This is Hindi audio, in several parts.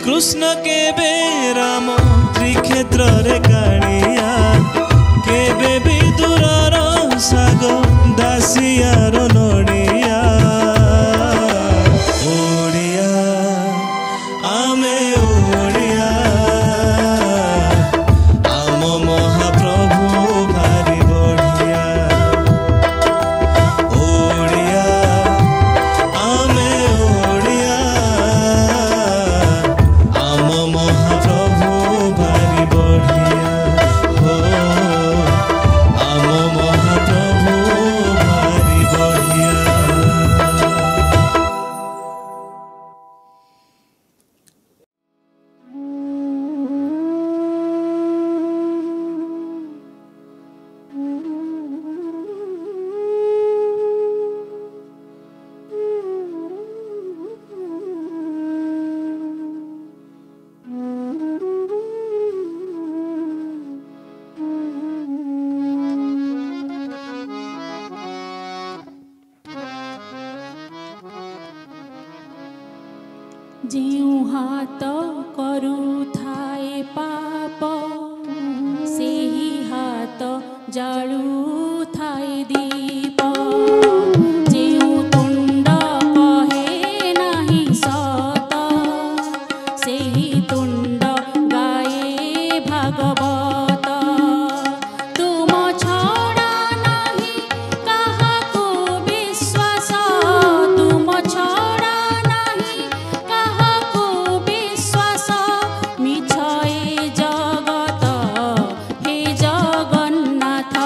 कृष्ण केबे राम त्रिक्षेत्र रे कालिया केबे भी दूरर साग दासियार नड़िया ओडिया आमे ओडिया आम महाप्रभु भारी बढ़िया ओडिया आमे ओडिया आम महाप्रभु भारी बढ़िया हो आम महाप्रभु भारी बढ़िया। जेउ हाथ करुथाए पाप सेही हाथ जालू थाए दीप जेउ तुंड कहे नाही सत सेही तुंड गाए भागवत तुम छड़ा नाही काहाको विश्वास तुम छड़ा नाही काहाको विश्वास मिछ ए जगत हे जगन्नाथ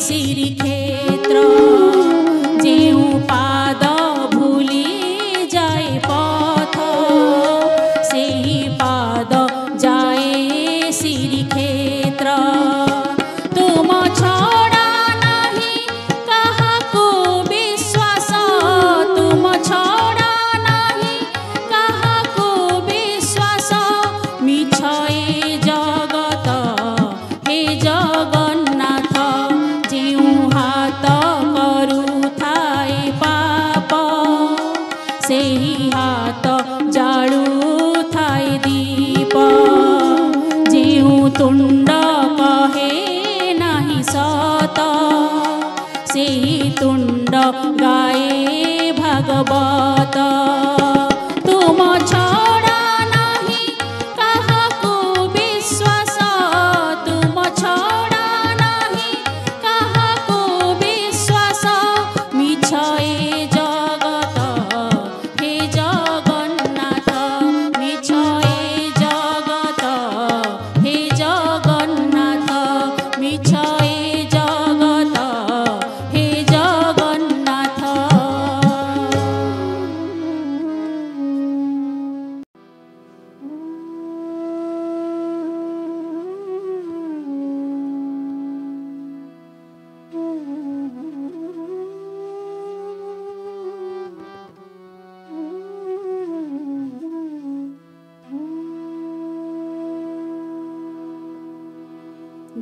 श्रीक्षेत्र जेउ पाद भूली जाए पथ सेही पाद जाए श्रीक्षेत्र तुम छड़ा नहीं काहाको विश्वास तुम छड़ा नहीं काहाको विश्वास मिछ ए जगत हे जगन्नाथ जेउ हाथ करुथाए पाप सेही हाथ जालुथाए दीप जेउ तुंड कहे नाही सत सेही तुंड गाए भागवत तुम छड़ा नहीं काहाको विश्वास तुम छड़ा नहीं काहाको विश्वास मिछ ए जगत हे जगन्नाथ मिछ ए जगत हे जगन्नाथ मिछ ए जगत हे जगन्नाथ।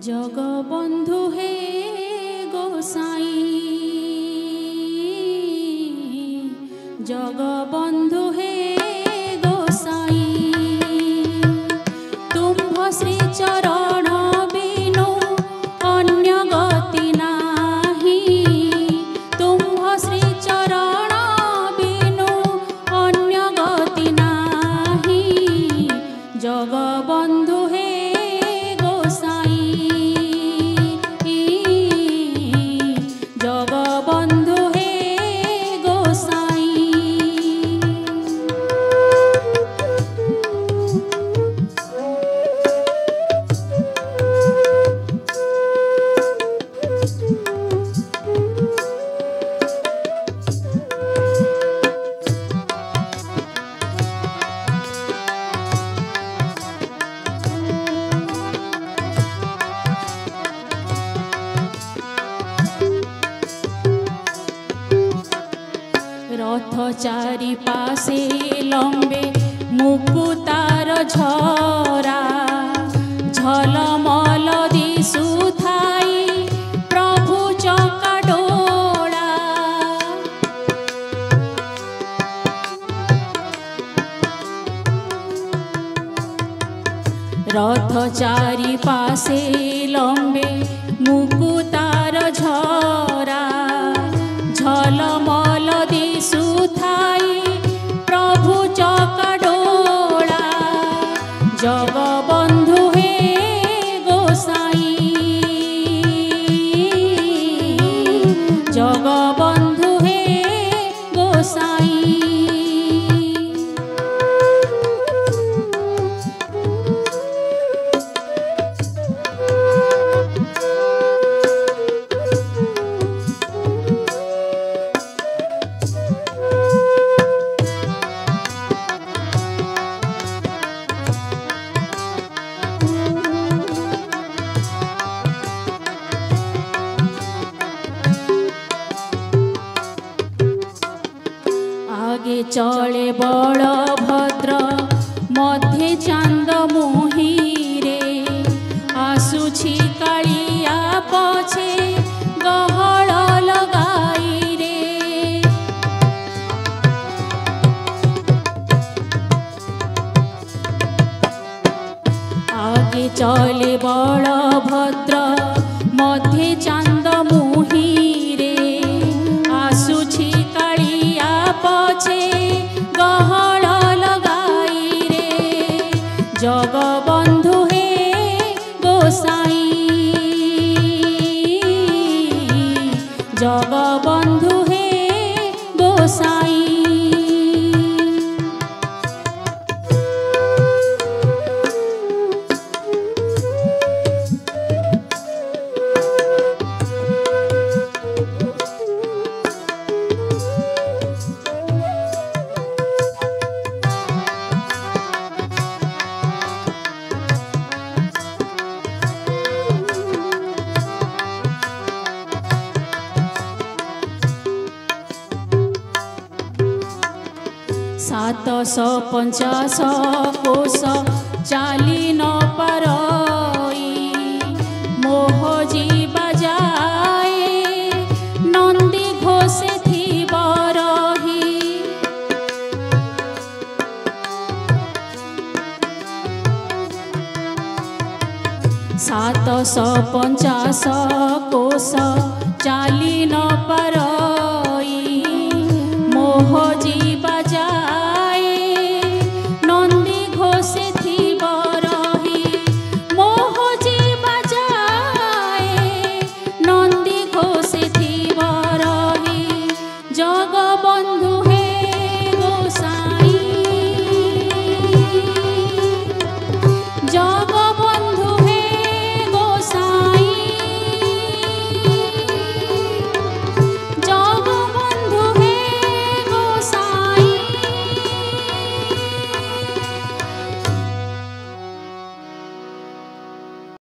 जगबंधु हे गोसाई जगबंधु हे गोसाई तुम्भ श्री चरण बिनु अन्य गति नाही तुम्भ श्री चरण बिनु अन्य गति नाही जगबंधु हे गोसाई जगबंधु हे गोसाई। रथ चारि पासे लंबे मुकुतार झरा झलमल दिशुथाई प्रभु चका डोळा रथ चारि पासे लंबे मुकुतार झरा झलमल दिशुथाई प्रभु चका डोळा जगबंधु हे गोसाई जगबंधु हे गोसाई। आगे चले बलभद्र मध्य चांद मुहिरे आसुछि कालिया पछे गहळ लगाई रे आगे चले बलभद्र मध्य चांद मुहिरे आसुछि कालिया पछे गहळ लगाई रे जगबंधु हे गोसाई जगबंधु हे गोसाई। 750 कोश चाली न पारई मोह जीवा जाए नंदी घोषे थी बरही। 750 कोश चाली न पारई मोह जी